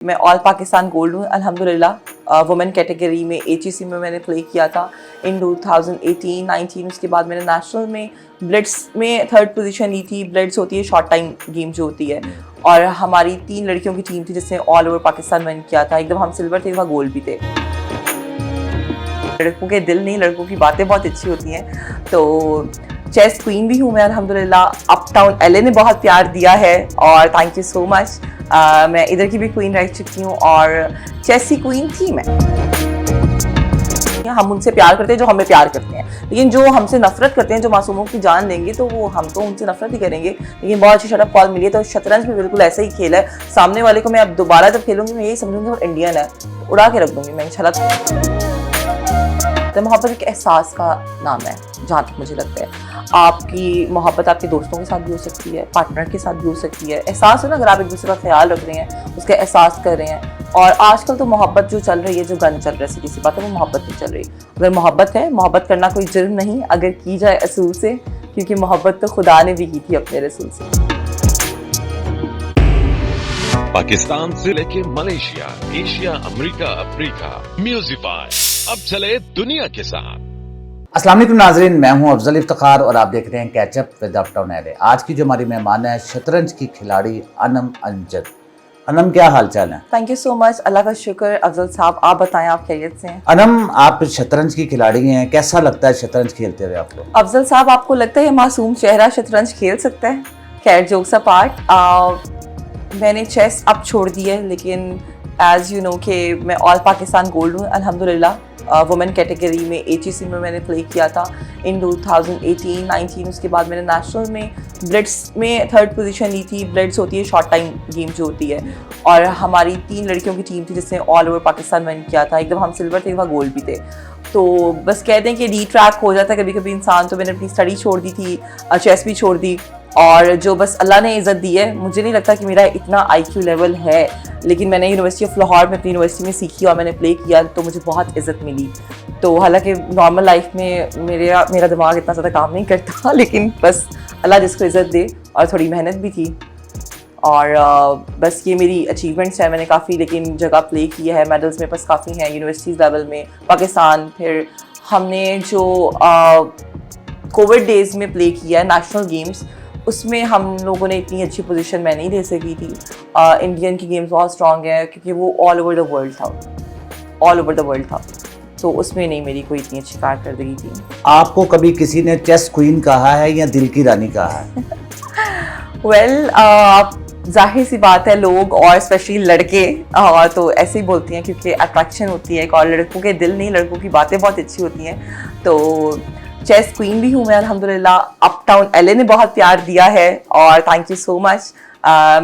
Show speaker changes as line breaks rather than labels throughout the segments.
मैं all Pakistan gold हूँ अल्हम्दुलिल्लाह। वुमेन कैटेगरी में एचईसी में मैंने प्ले किया था इन 2018-19। उसके बाद मैंने नेशनल में ब्लिट्स में थर्ड पोजीशन ली थी। ब्लिट्स होती है शॉर्ट टाइम गेम जो होती है, और हमारी 3 लड़कियों की टीम थी जिसने ऑल ओवर पाकिस्तान विन किया था। एकदम हम सिल्वर थे, वह गोल्ड भी थे। लड़कों के दिल नहीं, लड़कों की बातें बहुत अच्छी होती हैं। तो चेस क्वीन भी हूँ मैं अल्हम्दुलिल्लाह। अप टाउन एलए ने बहुत प्यार दिया है और थैंक यू सो मच। मैं इधर की भी क्वीन रह चुकी हूँ और चेस की क्वीन थी मैं। हम उनसे प्यार करते हैं जो हमें प्यार करते हैं, लेकिन जो हमसे नफरत करते हैं, जो मासूमों की जान लेंगे, तो वो हम तो उनसे नफरत ही करेंगे। लेकिन बहुत अच्छी शटअप कॉल मिली है। तो शतरंज भी बिल्कुल ऐसा ही खेल है। सामने वाले को मैं अब दोबारा जब खेलूंगी मैं यही समझूंगी वो इंडियन है, उड़ा के रख दूंगी मैं इंशाल्लाह। तो मोहब्बत एक एहसास का नाम है जहाँ तक मुझे लगता है। आपकी मोहब्बत आपके दोस्तों के साथ भी हो सकती है, पार्टनर के साथ भी हो सकती है। एहसास है ना, अगर आप एक दूसरे का ख्याल रख रहे हैं, उसका एहसास कर रहे हैं। और आजकल तो मोहब्बत जो चल रही है, जो गन चल रहा है, सीधी सी बात है, वो मोहब्बत नहीं चल रही। अगर मोहब्बत है, मोहब्बत करना कोई जुर्म नहीं अगर की जाए असूल से, क्योंकि मोहब्बत तो खुदा ने भी की थी अपने रसूल से।
पाकिस्तान से लेके मलेशिया, एशिया, अमेरिका, अफ्रीका, म्यूजिफाई अब चले दुनिया के साथ।
अस्सलाम वालेकुम नाजरीन, मैं हूं अफजल इफ्तिखार और आप देख रहे हैं catch up with uptown LA. आज की जो हमारी मेहमान है शतरंज की खिलाड़ी अनम अंजद। अनम, क्या हाल चाल है?
थैंक यू सो मच, अल्लाह का शुक्र। अफजल साहब आप बताएं, आप खैरियत से हैं?
अनम, आप शतरंज की खिलाड़ी हैं, कैसा लगता है शतरंज खेलते हुए आपको?
अफजल साहब, आपको लगता है मासूम चेहरा शतरंज खेल सकता है? खैर, जोक्स अपार्ट, मैंने चेस अब छोड़ दी है, लेकिन एज यू नो कि मैं ऑल पाकिस्तान गोल्ड हूँ अल्हम्दुलिल्लाह। वुमेन कैटेगरी में एचईसी में मैंने प्ले किया था इन 2018-19। उसके बाद मैंने नेशनल में ब्लिट्स में थर्ड पोजीशन ली थी। ब्लिट्स होती है शॉर्ट टाइम गेम जो होती है, और हमारी 3 लड़कियों की टीम थी जिसने ऑल ओवर पाकिस्तान विन किया था। एकदम हम सिल्वर थे, वह गोल्ड भी थे। तो बस कहते हैं कि डी ट्रैक हो जाता है कभी कभी इंसान। तो मैंने अपनी स्टडी छोड़ दी थी, चेस भी छोड़ दी, और जो बस अल्लाह ने इज़्ज़त दी है। मुझे नहीं लगता कि मेरा इतना आईक्यू लेवल है, लेकिन मैंने यूनिवर्सिटी ऑफ लाहौर में अपनी यूनिवर्सिटी में सीखी और मैंने प्ले किया, तो मुझे बहुत इज़्ज़त मिली। तो हालांकि नॉर्मल लाइफ में मेरा दिमाग इतना ज़्यादा काम नहीं करता, लेकिन बस अल्लाह जिसको इज़्ज़त दे, और थोड़ी मेहनत भी थी। और बस ये मेरी अचीवमेंट्स है। मैंने काफ़ी लेकिन जगह प्ले किया है, मेडल्स मेरे पास काफ़ी हैं यूनिवर्सिटीज़ लेवल में, पाकिस्तान। फिर हमने जो कोविड डेज़ में प्ले किया है नेशनल गेम्स, उसमें हम लोगों ने इतनी अच्छी पोजीशन मैं नहीं दे सकी थी। इंडियन की गेम्स बहुत स्ट्रॉन्ग है क्योंकि वो ऑल ओवर द वर्ल्ड था, तो उसमें नहीं मेरी कोई इतनी अच्छी कारकर्दगी थी।
आपको कभी किसी ने चेस क्वीन कहा है या दिल की रानी कहा है?
वेल, जाहिर सी बात है, लोग और स्पेशली लड़के तो ऐसे ही बोलती हैं क्योंकि अट्रैक्शन होती है। और लड़कों के दिल नहीं, लड़कों की बातें बहुत अच्छी होती हैं। तो चेस क्वीन भी हूँ मैं अल्हम्दुलिल्लाह। अप टाउन एलए ने बहुत प्यार दिया है और थैंक यू सो मच।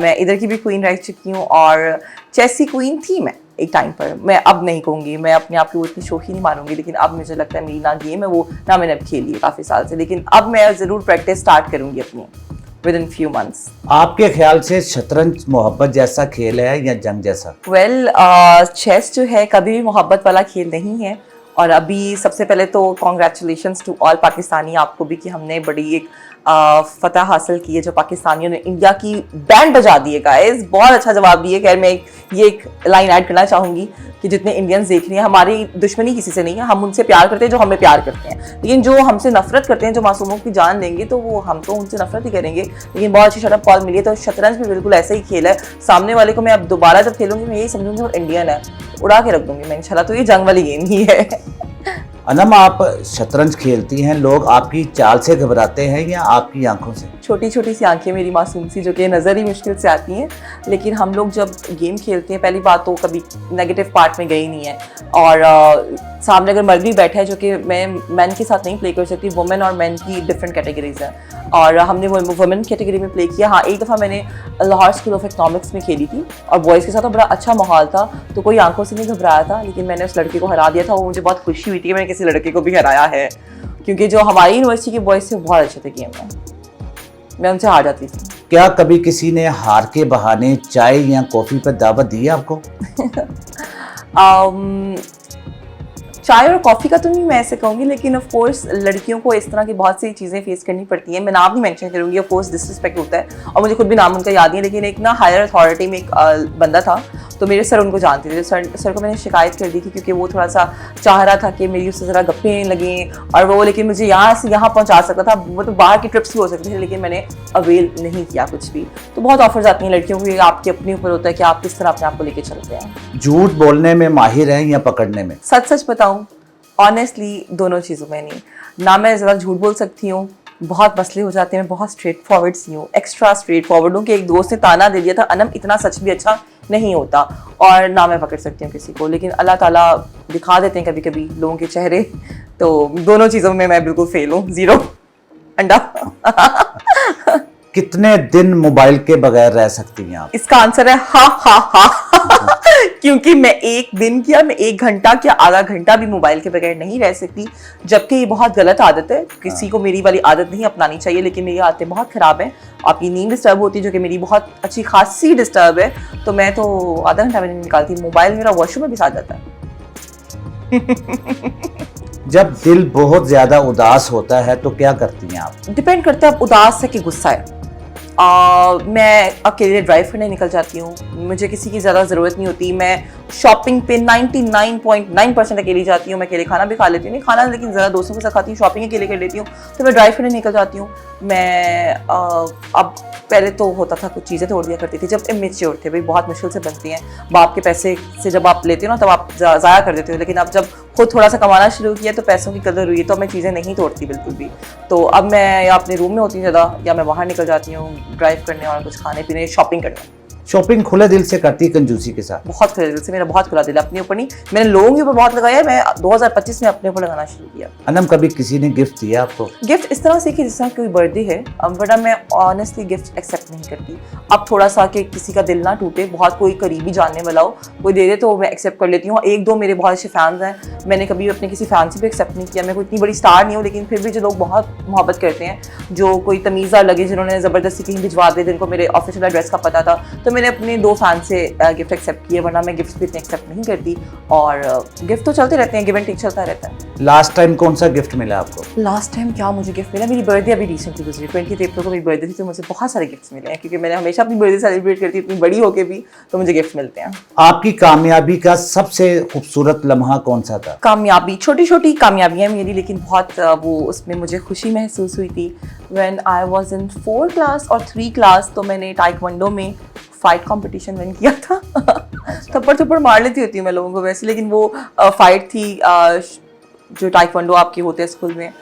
मैं इधर की भी क्वीन रह चुकी हूँ और चेस की क्वीन थी मैं एक टाइम पर। मैं अब नहीं कहूँगी, मैं अपने आप की वो इतनी शौकी नहीं मारूंगी, लेकिन अब मुझे लगता है मेरी ना गेम है वो, ना मैंने अब खेली है काफ़ी साल से, लेकिन अब मैं ज़रूर प्रैक्टिस स्टार्ट करूँगी अपनी विद इन फ्यू मंथ्स।
आपके ख्याल से शतरंज मोहब्बत जैसा खेल है या जंग जैसा?
वेल, चेस जो है कभी भी मोहब्बत वाला खेल नहीं है। और अभी सबसे पहले तो कॉन्ग्रेचुलेशंस टू ऑल पाकिस्तानी, आपको भी, कि हमने बड़ी एक फतह हासिल की है जो पाकिस्तानियों ने इंडिया की बैंड बजा दी है। गाइस, बहुत अच्छा जवाब दिए। खैर, मैं ये एक लाइन ऐड करना चाहूँगी कि जितने इंडियंस देख रहे हैं, हमारी दुश्मनी किसी से नहीं है। हम उनसे प्यार करते हैं जो हमें प्यार करते हैं, लेकिन जो हमसे नफरत करते हैं, जो मासूमों की जान लेंगे, तो वो हम तो उनसे नफरत ही करेंगे। लेकिन बहुत अच्छी शटअप कॉल मिली है। तो शतरंज भी बिल्कुल ऐसा ही खेल है। सामने वाले को मैं अब दोबारा जब खेलूंगी मैं यही समझूंगी वो इंडियन है, उड़ा के रख दूंगी मैं इंशाल्लाह। तो ये जंग वाली गेम ही है।
अनम, आप शतरंज खेलती हैं, लोग आपकी चाल से घबराते हैं या आपकी आंखों से?
छोटी छोटी सी आंखें मेरी मासूम सी, जो कि नज़र ही मुश्किल से आती हैं। लेकिन हम लोग जब गेम खेलते हैं, पहली बात तो कभी नेगेटिव पार्ट में गई नहीं है। और सामने अगर मर्द भी बैठा है, जो कि मैं मैन के साथ नहीं प्ले कर सकती, वुमेन और मैन की डिफरेंट कैटेगरीज हैं, और हमने वुमेन कैटेगरी में प्ले किया। हाँ, एक दफ़ा मैंने लाहौर स्कूल ऑफ इकनॉमिक्स में खेली थी और बॉयज़ के साथ तो बड़ा अच्छा माहौल था, तो कोई आंखों से नहीं घबराया था। लेकिन मैंने उस लड़के को हरा दिया था, वो मुझे बहुत खुशी हुई थी कि मैंने किसी लड़के को भी हराया है, क्योंकि जो हमारी यूनिवर्सिटी के बॉयज़ थे बहुत अच्छे थे गेम में, मैं उनसे हार जाती थी।
क्या कभी किसी ने हार के बहाने चाय या कॉफ़ी पर दावत दी है आपको?
चाय और कॉफ़ी का तो नहीं मैं ऐसे कहूँगी, लेकिन ऑफ कोर्स लड़कियों को इस तरह की बहुत सी चीज़ें फेस करनी पड़ती हैं। मैं नाम नहीं मेंशन करूँगी, ऑफ कोर्स डिसरिस्पेक्ट होता है और मुझे खुद भी नाम उनका याद नहीं है, लेकिन एक ना हायर अथॉरिटी में एक बंदा था, तो मेरे सर उनको जानते थे। सर को मैंने शिकायत कर दी थी क्योंकि वो थोड़ा सा चाह रहा था कि मेरी उससे ज़रा गप्पें लगें और वो, लेकिन मुझे यहाँ से यहाँ पहुँचा सकता था, वो तो बाहर की ट्रिप्स भी हो सकती थी, लेकिन मैंने अवेल नहीं किया कुछ भी। तो बहुत ऑफर्स आती हैं लड़कियों को, आपके अपने ऊपर होता है कि आप किस तरह अपने आप को लेके चलते हैं।
झूठ बोलने में माहिर हैं या पकड़ने में?
सच बताऊं, ऑनेस्टली दोनों चीज़ों में नहीं। ना मैं ज़्यादा झूठ बोल सकती हूँ, बहुत मसले हो जाते हैं, मैं बहुत स्ट्रेट फॉरवर्ड सी हूँ, एक्स्ट्रा स्ट्रेट फॉरवर्ड हूँ कि एक दोस्त ने ताना दे दिया था अनम इतना सच भी अच्छा नहीं होता, और ना मैं पकड़ सकती हूँ किसी को, लेकिन अल्लाह ताला दिखा देते हैं कभी कभी लोगों के चेहरे। तो दोनों चीज़ों में मैं बिल्कुल फेल हूँ, ज़ीरो अंडा।
कितने दिन मोबाइल के बगैर रह सकती हैं आप?
इसका आंसर है हा हा हा। क्योंकि मैं एक दिन क्या, मैं 1 घंटा क्या आधा घंटा भी मोबाइल के बगैर नहीं रह सकती, जबकि ये बहुत गलत आदत है। किसी को मेरी वाली आदत नहीं अपनानी चाहिए, लेकिन मेरी आदतें बहुत खराब हैं। आपकी नींद डिस्टर्ब होती है, जो कि मेरी बहुत अच्छी खासी डिस्टर्ब है, तो मैं तो आधा घंटा भी नहीं निकालती। मोबाइल मेरा वॉशरूम में भी साथ जाता है।
जब दिल बहुत ज्यादा उदास होता है तो क्या करती हैं आप?
डिपेंड करता है आप उदास है कि गुस्सा है। मैं अकेले ड्राइव करने निकल जाती हूँ, मुझे किसी की ज़्यादा ज़रूरत नहीं होती। मैं शॉपिंग पे 99.9% अकेली जाती हूँ। मैं अकेले खाना भी खा लेती हूँ, नहीं खाना लेकिन ज़रा दोस्तों के साथ खाती हूँ, शॉपिंग अकेले कर लेती हूँ। तो मैं ड्राइव करने निकल जाती हूँ। मैं अब पहले तो होता था कुछ चीज़ें तोड़ दिया करती थी जब इमेच्योर थे, भाई बहुत मुश्किल से बनती हैं। बाप के पैसे से जब आप लेते हो ना तब आप ज़ाया कर देते हो, लेकिन अब जब खुद थोड़ा सा कमाना शुरू किया तो पैसों की कदर हुई, तो मैं चीज़ें नहीं तोड़ती बिल्कुल भी। तो अब मैं या अपने रूम में होती हूँ ज़्यादा, या मैं बाहर निकल जाती हूँ ड्राइव करने और कुछ खाने पीने, शॉपिंग करने।
शॉपिंग खुले दिल से करती कंजूसी के साथ?
बहुत खुले दिल से, मेरा बहुत खुला दिल है, अपने ऊपर नहीं, मैंने लोगों के ऊपर बहुत लगाया है। मैं 2025 में अपने ऊपर लगाना शुरू किया।
अनम, कभी किसी ने गिफ्ट दिया आपको?
गिफ्ट इस तरह से कि जिस तरह कोई बर्थडे है, वरना मैं ऑनेस्टली गिफ्ट एक्सेप्ट नहीं करती। अब थोड़ा सा कि किसी का दिल ना टूटे, बहुत कोई करीबी जानने वाला हो, कोई दे दे तो मैं एक्सेप्ट कर लेती हूँ। 1-2 मेरे बहुत अच्छे फैंस हैं, मैंने कभी अपने किसी फैन से भी एक्सेप्ट नहीं किया। मैं कोई इतनी बड़ी स्टार नहीं हूँ, लेकिन फिर भी जो लोग बहुत मोहब्बत करते हैं, जो कोई तमीज़दार लगे, जिन्होंने ज़बरदस्ती कहीं भिजवा दे, जिनको मेरे ऑफिशियल एड्रेस का पता था, तो मैंने अपने 2 फैन से गिफ्ट एक्सेप्ट किए, वरना मैं गिफ्ट भी इतने एक्सेप्ट नहीं करती। और गिफ्ट तो चलते रहते हैं, गिव एंड टेक चलता रहता है।
लास्ट टाइम कौन सा गिफ्ट मिला आपको?
लास्ट टाइम क्या मुझे गिफ्ट मिला, मेरी बर्थडे अभी रिसेंटली गुजरी, 20 अप्रैल को मेरी बर्थडे थी, तो मुझे बहुत सारे गिफ्ट्स मिले हैं, क्योंकि मैंने हमेशा अपनी बर्थडे सेलिब्रेट करती, इतनी बड़ी होके भी, तो मुझे गिफ्ट मिलते हैं।
आपकी कामयाबी का सबसे खूबसूरत लम्हा कौन सा था?
कामयाबी, छोटी छोटी कामयाबियाँ मेरी, लेकिन बहुत वो उसमें मुझे खुशी महसूस हुई थी। When I was in 4 class और 3 क्लास, तो मैंने टाइक्वांडो में फाइट कंपटीशन विन किया था। थप्पड़ मार लेती होती हूँ मैं लोगों को वैसे, लेकिन वो फाइट थी जो टाइक्वांडो आपके होते हैं स्कूल में,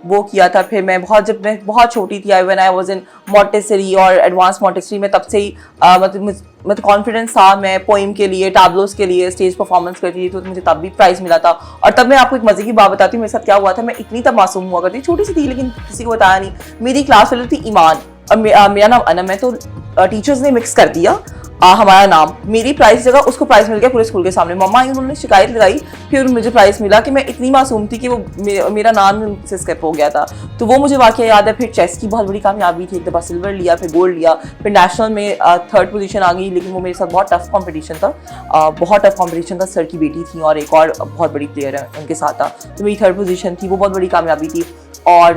वो किया था। फिर जब मैं बहुत छोटी थी, when I was in Montessori और एडवांस मॉन्टेसरी में, तब से ही मतलब कॉन्फिडेंस था। मैं पोइम के लिए, टैबलोस के लिए स्टेज परफॉर्मेंस करती थी, तो मुझे तब भी प्राइज़ मिला था। और तब मैं आपको एक मज़े की बात बताती हूँ मेरे साथ क्या हुआ था। मैं इतनी तब मासूम हुआ करती, छोटी सी थी, लेकिन किसी को बताया नहीं। मेरी क्लास वाली थी ईमान और मेरा नाम अनम है, तो टीचर्स ने मिक्स कर दिया हमारा नाम। मेरी प्राइस जगह उसको प्राइस मिल गया पूरे स्कूल के सामने। मम्मा आई, उन्होंने शिकायत लगाई, फिर मुझे प्राइस मिला कि मैं इतनी मासूम थी कि वो मेरा नाम से स्किप हो गया था। तो वो मुझे वाकया याद है। फिर चेस की बहुत बड़ी कामयाबी थी, एक दफ़ा सिल्वर लिया, फिर गोल्ड लिया, फिर नेशनल में 3rd पोजीशन आ गई, लेकिन वो मेरे साथ बहुत टफ कंपटीशन था। बहुत टफ कंपटीशन था। सर की बेटी थी और एक और बहुत बड़ी प्लेयर है, उनके साथ था, तो मेरी 3rd पोजीशन थी, वो बहुत बड़ी कामयाबी थी। और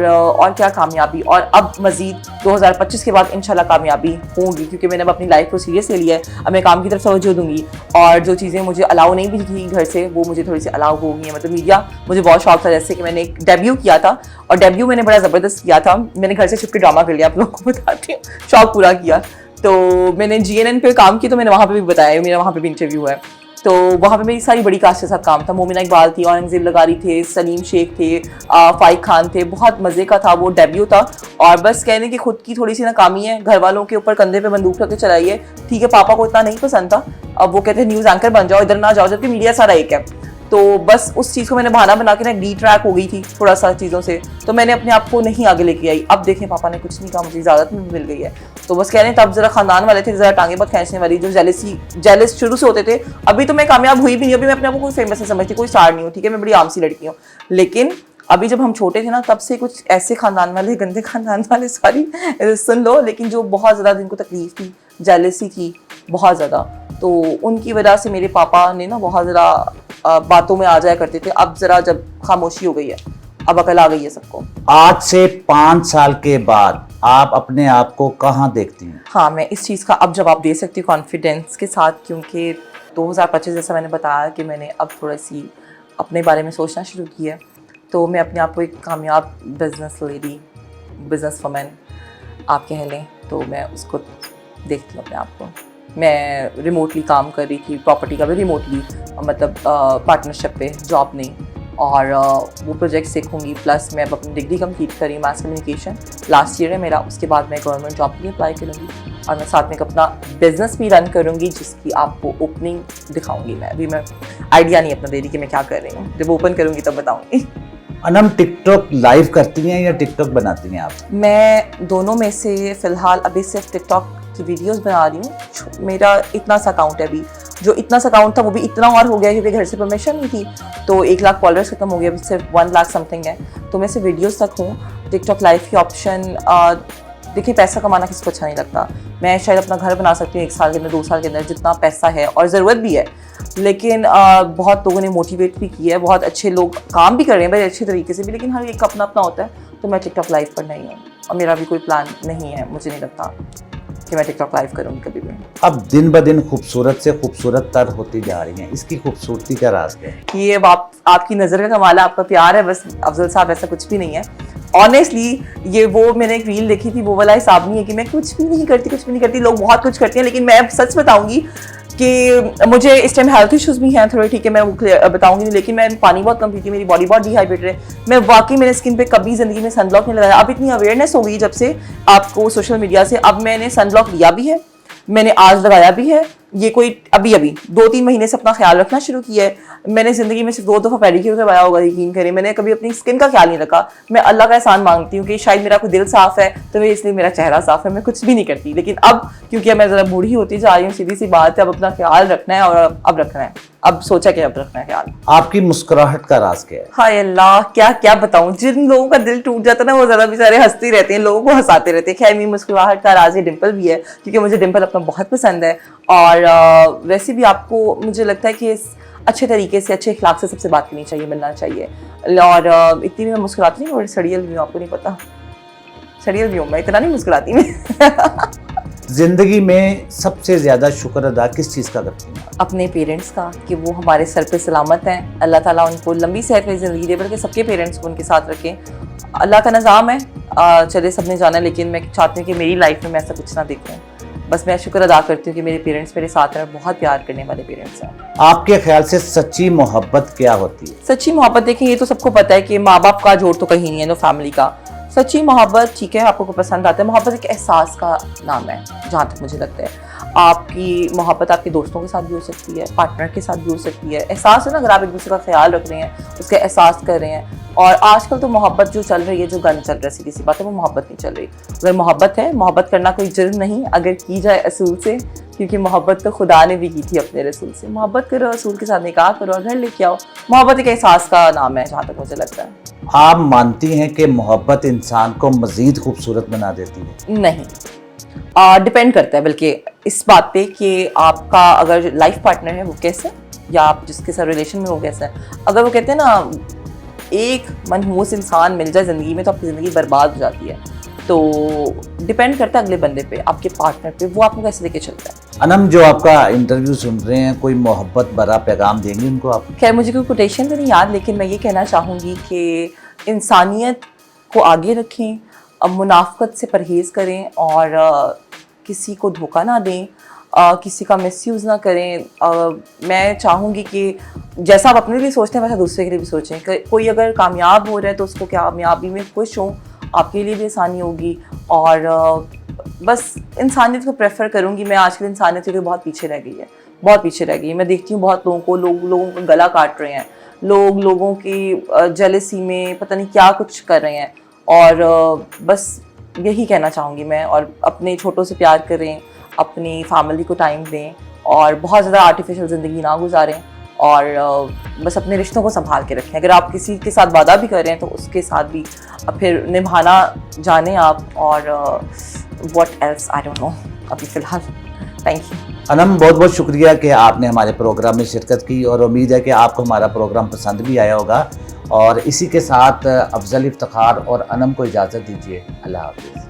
क्या कामयाबी, और अब मज़ीद 2025 के बाद इंशाल्लाह कामयाबी होंगी, क्योंकि मैंने अब अपनी लाइफ को सीरियस ले लिया है। अब मैं काम की तरफ तवज्जो दूंगी, और जो चीज़ें मुझे अलाउ नहीं भी थी घर से, वो मुझे थोड़ी सी अलाउ होंगी। मतलब मीडिया मुझे बहुत शौक था, जैसे कि मैंने एक डेब्यू किया था, और डेब्यू मैंने बड़ा ज़बरदस्त किया था। मैंने घर से छुप के ड्रामा कर लिया, आप लोगों को बताती हूँ, शौक पूरा किया। तो मैंने GNN पे काम किया, तो मैंने वहाँ पर भी बताया, मेरा वहाँ पर भी इंटरव्यू है। तो वहाँ पे मेरी सारी बड़ी कास्ट के साथ काम था। मोमिना इकबाल थी, औरंगजेब लगारी थे, सलीम शेख थे, फाइक खान थे। बहुत मज़े का था, वो डेब्यू था। और बस कहने की खुद की थोड़ी सी नाकामी है, घर वालों के ऊपर कंधे पे बंदूक रख के चलाई है। ठीक है, पापा को इतना नहीं पसंद था, अब वो कहते हैं न्यूज़ एंकर बन जाओ, इधर ना जाओ, जबकि मीडिया सारा एक है। तो बस उस चीज़ को मैंने बहाना बना के ना डी ट्रैक हो गई थी थोड़ा सा चीज़ों से, तो मैंने अपने आप को नहीं आगे लेके आई। अब देखें, पापा ने कुछ नहीं कहा, मुझे इजाज़त मिल गई है। तो बस कह रहे हैं, तब जरा खानदान वाले थे, जरा टांगे बहुत खींचने वाली, जो जेलस शुरू से होते थे। अभी तो मैं कामयाब हुई भी नहीं, अभी मैं अपने आप को कोई फेमस नहीं समझती, कोई स्टार नहीं हूँ, ठीक है, मैं बड़ी आम सी लड़की हूँ। लेकिन अभी जब हम छोटे थे ना, तब से कुछ ऐसे खानदान वाले, गंदे खानदान वाले, सॉरी सुन लो, लेकिन जो बहुत ज़्यादा जिनको तकलीफ थी, जेलसी थी बहुत ज़्यादा, तो उनकी वजह से मेरे पापा ने ना बहुत ज़्यादा बातों में आ जाया करते थे। अब ज़रा जब खामोशी हो गई है, अब अकल आ गई है सबको।
आज से 5 साल के बाद आप अपने आप को कहाँ देखती हैं?
हाँ, मैं इस चीज़ का अब जवाब दे सकती हूँ कॉन्फिडेंस के साथ, क्योंकि 2025 जैसा मैंने बताया कि मैंने अब थोड़ा सी अपने बारे में सोचना शुरू किया है, तो मैं अपने आप को एक कामयाब बिजनेस लेडी, बिजनेस वुमन आप कह लें, तो मैं उसको देखती हूँ अपने आप को। मैं रिमोटली काम कर रही थी, प्रॉपर्टी का भी रिमोटली, मतलब पार्टनरशिप पे, जॉब नहीं, और वो प्रोजेक्ट सीखूंगी। प्लस मैं अब अपनी डिग्री कंप्लीट करी, मास कम्युनिकेशन लास्ट ईयर है मेरा। उसके बाद मैं गवर्नमेंट जॉब के लिए अप्लाई करूँगी और मैं साथ में एक अपना बिजनेस भी रन करूँगी, जिसकी आपको ओपनिंग दिखाऊंगी। मैं अभी मैं आइडिया नहीं अपना दे रही कि मैं क्या कर रही हूँ, जब ओपन करूँगी तब बताऊँगी।
अनम टिकटॉक लाइव करती हैं या टिकटॉक बनाती हैं आप?
मैं दोनों में से फ़िलहाल अभी सिर्फ टिकटॉक की वीडियोस बना रही हूँ। मेरा इतना सा अकाउंट है अभी, जो इतना सा अकाउंट था वो भी इतना और हो गया क्योंकि घर से परमिशन नहीं थी, तो 1 लाख फॉलोअर्स खत्म हो गया, अभी सिर्फ 1 लाख समथिंग है। तो मैं सिर्फ वीडियोस तक हूँ। टिकटॉक लाइव की ऑप्शन, देखिए पैसा कमाना किसको अच्छा नहीं लगता। मैं शायद अपना घर बना सकती हूँ 1 साल के अंदर, 2 साल के अंदर, जितना पैसा है और ज़रूरत भी है। लेकिन बहुत लोगों ने मोटिवेट भी किया है, बहुत अच्छे लोग काम भी कर रहे हैं बड़े अच्छे तरीके से भी, लेकिन हर एक का अपना अपना होता है। तो मैं टिकटॉक लाइव पर नहीं हूँ और मेरा भी कोई प्लान नहीं है, मुझे नहीं लगता कि मैं टिकटॉक लाइव करूँगी कभी भी।
अब दिन ब दिन खूबसूरत से खूबसूरत तर होती जा रही हैं, इसकी खूबसूरती का राज क्या है?
ये आपकी नज़र का कमाल है, आपका प्यार है बस अफजल साहब, ऐसा कुछ भी नहीं है। ऑनेस्टली ये वो मैंने एक रील देखी थी, वो वाला हिसाब नहीं है कि मैं कुछ भी नहीं करती। लोग बहुत कुछ करते हैं, लेकिन मैं अब सच बताऊंगी कि मुझे इस टाइम हेल्थ इश्यूज भी हैं थोड़े, ठीक है, मैं वो बताऊंगी नहीं, लेकिन मैं पानी बहुत कम पीती हूँ, मेरी बॉडी बहुत डिहाइड्रेटेड है। मैं वाकई मेरे स्किन पे कभी ज़िंदगी में सनब्लॉक नहीं लगाया। अब इतनी अवेयरनेस हो गई जब से आपको सोशल मीडिया से, अब मैंने सनब्लॉक लिया भी है, मैंने आज लगाया भी है। ये कोई अभी 2-3 महीने से अपना ख्याल रखना शुरू किया है। मैंने ज़िंदगी में सिर्फ 2 दफ़ा पेडिक्योर करवाया होगा, यकीन करें। मैंने कभी अपनी स्किन का ख्याल नहीं रखा। मैं अल्लाह का एहसान मांगती हूँ कि शायद मेरा कोई दिल साफ़ है तो इसलिए मेरा चेहरा साफ़ है, मैं कुछ भी नहीं करती। लेकिन अब क्योंकि मैं ज़रा बूढ़ी होती जा रही हूँ, सीधी सी बात है, अब अपना ख्याल रखना है, और अब रखना है, अब सोचा कि अब रखना है ख्याल।
आपकी मुस्कुराहट का राज क्या है?
हाय अल्लाह, क्या क्या बताऊं। जिन लोगों का दिल टूट जाता है ना, वो ज़्यादा बेचारे हंसते रहते हैं, लोगों को हंसाते रहते हैं। खैर, मेरी मुस्कुराहट का राज ये डिम्पल भी है, क्योंकि मुझे डिम्पल अपना बहुत पसंद है। और वैसे भी आपको मुझे लगता है कि अच्छे तरीके से, अच्छे अखलाक से सबसे बात करनी चाहिए, मिलना चाहिए। और इतनी मैं मुस्कुराती नहीं, और सड़ियल भी हूँ, आपको नहीं पता, सड़ियल भी हूँ मैं, इतना नहीं मुस्कुराती मैं।
जिंदगी में सबसे ज्यादा शुक्र अदा किस चीज़ का करती हैं?
अपने पेरेंट्स का, कि वो हमारे सर पे सलामत हैं। अल्लाह ताला उनको लंबी सेहत में ज़िंदगी दे, बल्कि सबके पेरेंट्स को उनके साथ रखें। अल्लाह का निज़ाम है, चले सबने जाना, लेकिन मैं चाहती हूँ कि मेरी लाइफ में मैं ऐसा कुछ ना देखूँ। बस मैं शुक्र अदा करती हूँ कि मेरे पेरेंट्स मेरे साथ हैं, बहुत प्यार करने वाले पेरेंट्स हैं।
आपके ख्याल से सच्ची मोहब्बत क्या होती है?
सच्ची मोहब्बत, देखिए ये तो सबको पता है कि माँ बाप का जोड़ तो कहीं नहीं है, नो फैमिली का। सच्ची मोहब्बत, ठीक है, आपको पसंद आता है, मोहब्बत एक एहसास का नाम है जहाँ तक मुझे लगता है। आपकी मोहब्बत आपके दोस्तों के साथ भी हो सकती है, पार्टनर के साथ भी हो सकती है। एहसास है ना, अगर आप एक दूसरे का ख्याल रख रहे हैं, उसका एहसास कर रहे हैं। और आजकल तो मोहब्बत जो चल रही है, जो गन चल रहा है, सीधी सी बात है, वो मोहब्बत नहीं चल रही। अगर मोहब्बत है, मोहब्बत करना कोई जुर्म नहीं अगर की जाए असूल से, क्योंकि मोहब्बत तो खुदा ने भी की थी अपने रसूल से। मोहब्बत करो, रसूल के साथ निकाह करो और घर लेके आओ। मोहब्बत एक एहसास का नाम है जहाँ तक मुझे लगता है।
आप मानती हैं कि मोहब्बत इंसान को मज़ीद खूबसूरत बना देती है?
नहीं, डिपेंड करता है बल्कि इस बात पे कि आपका अगर लाइफ पार्टनर है वो कैसे, या आप जिसके साथ रिलेशन में वो कैसा है। अगर वो कहते हैं ना, एक मनहूस इंसान मिल जाए ज़िंदगी में तो आपकी ज़िंदगी बर्बाद हो जाती है। तो डिपेंड करता है अगले बंदे पे, आपके पार्टनर पे, वो आपको कैसे लेके चलता है।
अनम, जो आपका इंटरव्यू सुन रहे हैं, कोई मोहब्बत भरा पैगाम देंगे उनको आप?
खैर, मुझे कोई कोटेशन तो नहीं याद, लेकिन मैं ये कहना चाहूँगी कि इंसानियत को आगे रखें, मुनाफ़क़त से परहेज़ करें, और किसी को धोखा ना दें, किसी का मिसयूज़ ना करें। मैं चाहूँगी कि जैसा आप अपने लिए सोचते हैं वैसा दूसरे के लिए भी सोचें। कोई अगर कामयाब हो रहा है तो उसको कामयाबी में खुश हो, आपके लिए भी आसानी होगी। और बस इंसानियत को प्रेफर करूँगी मैं। आजकल इंसानियत के लिए बहुत पीछे रह गई है, बहुत पीछे रह गई है। मैं देखती हूँ बहुत लोगों को, लोगों का गला काट रहे हैं, लोगों की जेलसी में पता नहीं क्या कुछ कर रहे हैं। और बस यही कहना चाहूँगी मैं। और अपने छोटों से प्यार करें, अपनी फैमिली को टाइम दें, और बहुत ज़्यादा आर्टिफिशियल ज़िंदगी ना गुजारें, और बस अपने रिश्तों को संभाल के रखें। अगर आप किसी के साथ वादा भी कर रहे हैं तो उसके साथ भी फिर निभाना जाने आप। और what else, I don't know अभी फ़िलहाल। थैंक यू
अनम, बहुत बहुत शुक्रिया कि आपने हमारे प्रोग्राम में शिरकत की, और उम्मीद है कि आपको हमारा प्रोग्राम पसंद भी आया होगा। और इसी के साथ अफजल इफ्तिखार और अनम को इजाज़त दीजिए। अल्लाह हाफ़िज़।